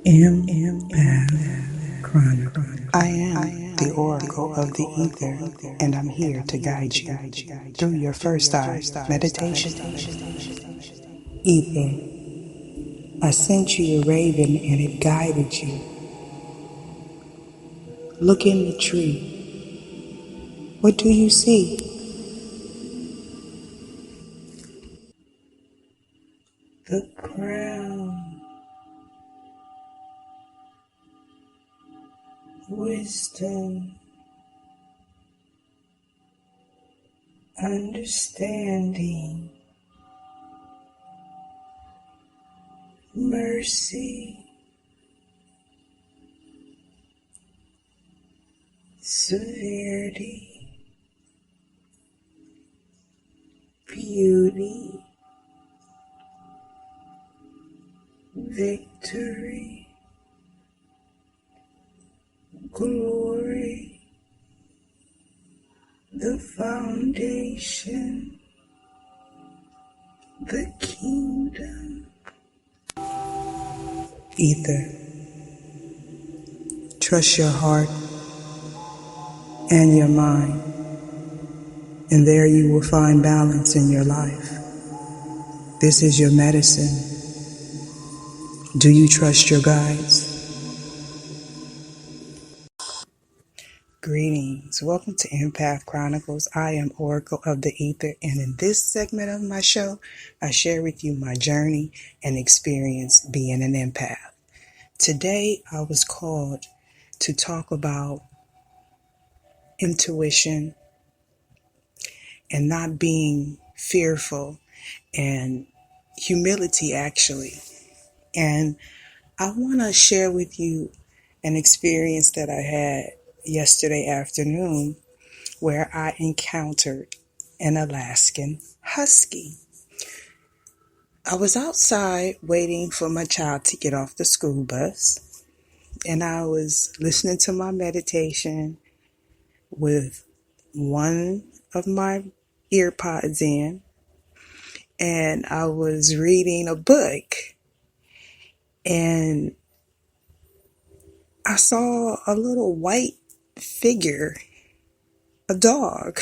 Empath Chronicles. I am the Oracle of the Ether, and I'm here to guide you through your first eye meditation. Ether, I sent you a raven and it guided you. Look in the tree. What do you see? The crown, wisdom, understanding, mercy, severity, beauty, victory, glory, the foundation, the kingdom. Ether, trust your heart and your mind, and there you will find balance in your life. This is your medicine. Do you trust your guides? Greetings. Welcome to Empath Chronicles. I am Oracle of the Ether, and in this segment of my show, I share with you my journey and experience being an empath. Today, I was called to talk about intuition and not being fearful and humility, actually. And I want to share with you an experience that I had yesterday afternoon where I encountered an Alaskan husky. I was outside waiting for my child to get off the school bus, and I was listening to my meditation with one of my earpods in, and I was reading a book, and I saw a little white figure, a dog,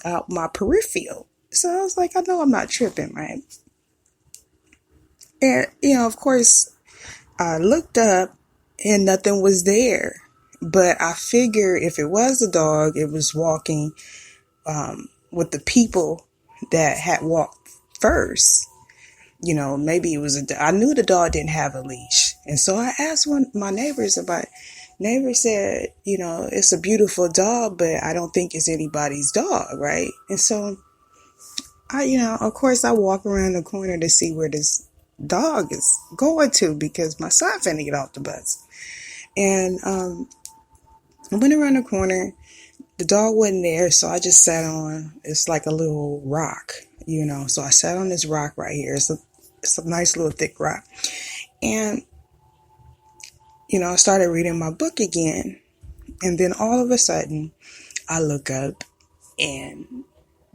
out my peripheral. So I was like, I know I'm not tripping, right? And, of course, I looked up and nothing was there. But I figured if it was a dog, it was walking with the people that had walked first. Maybe it was I knew the dog didn't have a leash. And so I asked one of my neighbors about it. Neighbor said, it's a beautiful dog, but I don't think it's anybody's dog, right? And so of course I walk around the corner to see where this dog is going to because my son finna get off the bus. And I went around the corner. The dog wasn't there, so I just sat on, it's like a little rock, so I sat on this rock right here. It's a nice little thick rock. And, I started reading my book again. And then all of a sudden, I look up and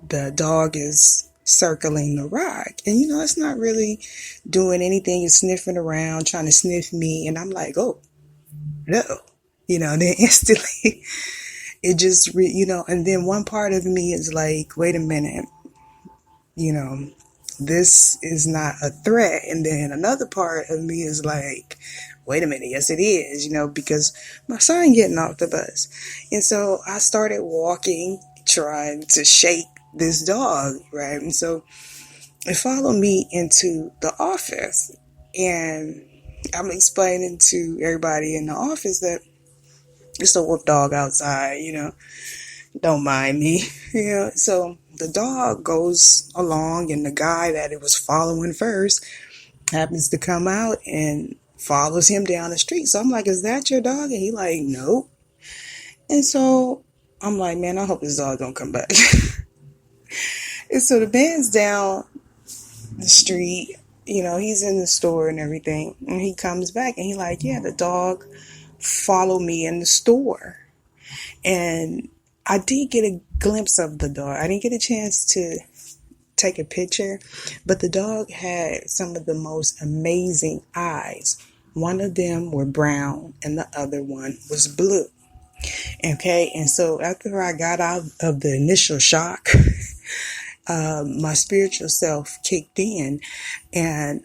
the dog is circling the rock. And, it's not really doing anything. It's sniffing around, trying to sniff me. And I'm like, oh, no. Then instantly, it just, and then one part of me is like, wait a minute, this is not a threat. And then another part of me is like, wait a minute, yes it is, because my son getting off the bus. And so I started walking, trying to shake this dog, right? And so it followed me into the office. And I'm explaining to everybody in the office that it's a wolf dog outside, don't mind me, So the dog goes along, and the guy that it was following first happens to come out and follows him down the street. So I'm like, is that your dog? And he like, nope. And so I'm like, man, I hope this dog don't come back. And so the man's down the street, he's in the store and everything. And he comes back and he like, yeah, the dog followed me in the store. And I did get a glimpse of the dog. I didn't get a chance to take a picture, but the dog had some of the most amazing eyes One of them were brown and the other one was blue. Okay, and so after I got out of the initial shock, my spiritual self kicked in, and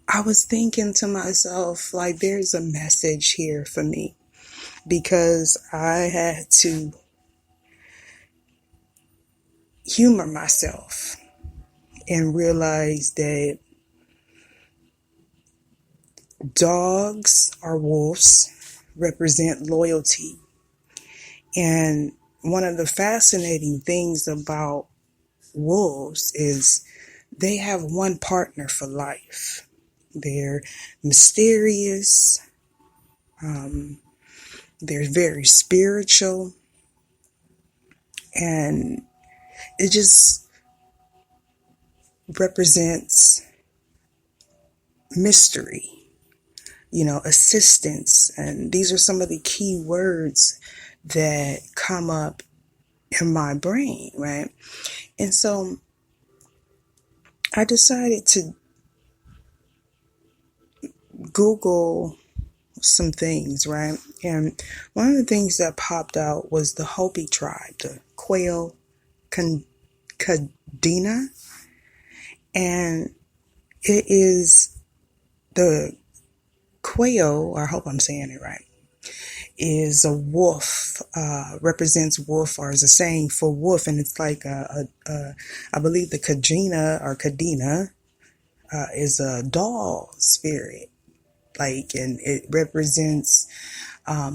I was thinking to myself, like, there's a message here for me, because I had to humor myself and realize that dogs or wolves represent loyalty. And one of the fascinating things about wolves is they have one partner for life. They're mysterious, they're very spiritual, and it just represents mystery, assistance. And these are some of the key words that come up in my brain, right? And so I decided to Google some things, right? And one of the things that popped out was the Hopi tribe, the Kweo Kachina, and it is the Kweo, I hope I'm saying it right, is a wolf, represents wolf, or is a saying for wolf, and it's like I believe the Kachina or Kadina is a doll spirit, and it represents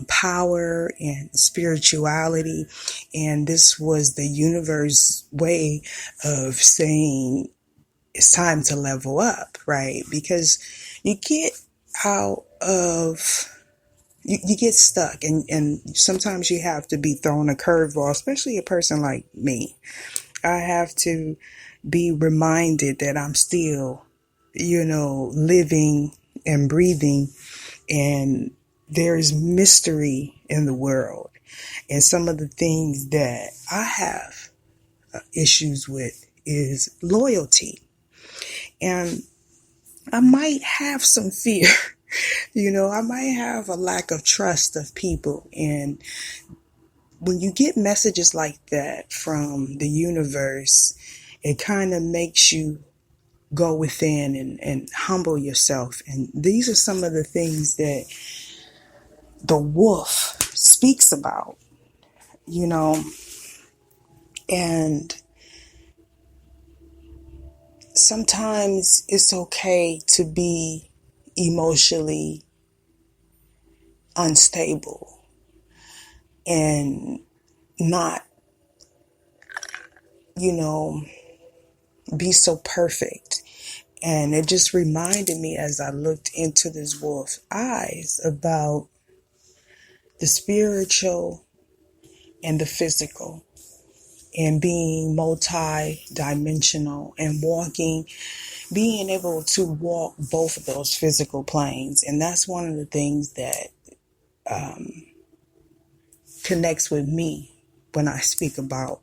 power and spirituality. And this was the universe way of saying it's time to level up, right? Because you get out of, you get stuck, and sometimes you have to be thrown a curveball, especially a person like me. I have to be reminded that I'm still, living and breathing, and there is mystery in the world. And some of the things that I have issues with is loyalty. And I might have some fear, I might have a lack of trust of people. And when you get messages like that from the universe, it kind of makes you go within and humble yourself. And these are some of the things that the wolf speaks about, and sometimes it's okay to be emotionally unstable and not, be so perfect. And it just reminded me, as I looked into this wolf's eyes, about the spiritual and the physical, and being multi-dimensional and being able to walk both of those physical planes. And that's one of the things that connects with me when I speak about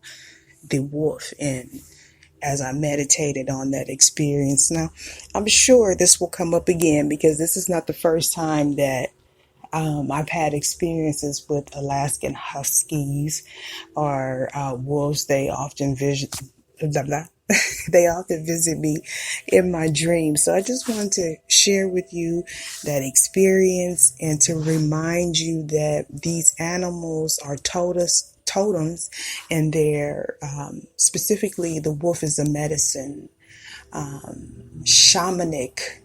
the wolf, and as I meditated on that experience. Now, I'm sure this will come up again, because this is not the first time that I've had experiences with Alaskan Huskies or wolves. They often visit, blah, blah. They often visit me in my dreams. So I just wanted to share with you that experience, and to remind you that these animals are totems, and they're specifically the wolf is a medicine, shamanic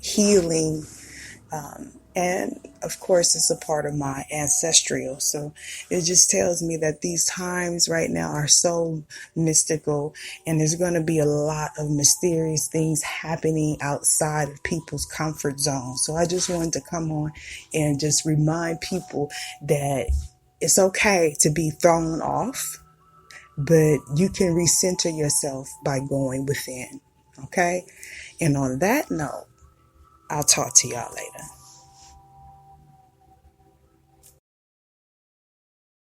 healing, and of course it's a part of my ancestral. So it just tells me that these times right now are so mystical, and there's going to be a lot of mysterious things happening outside of people's comfort zone. So I just wanted to come on and just remind people that it's okay to be thrown off, but you can recenter yourself by going within. Okay? And on that note, I'll talk to y'all later.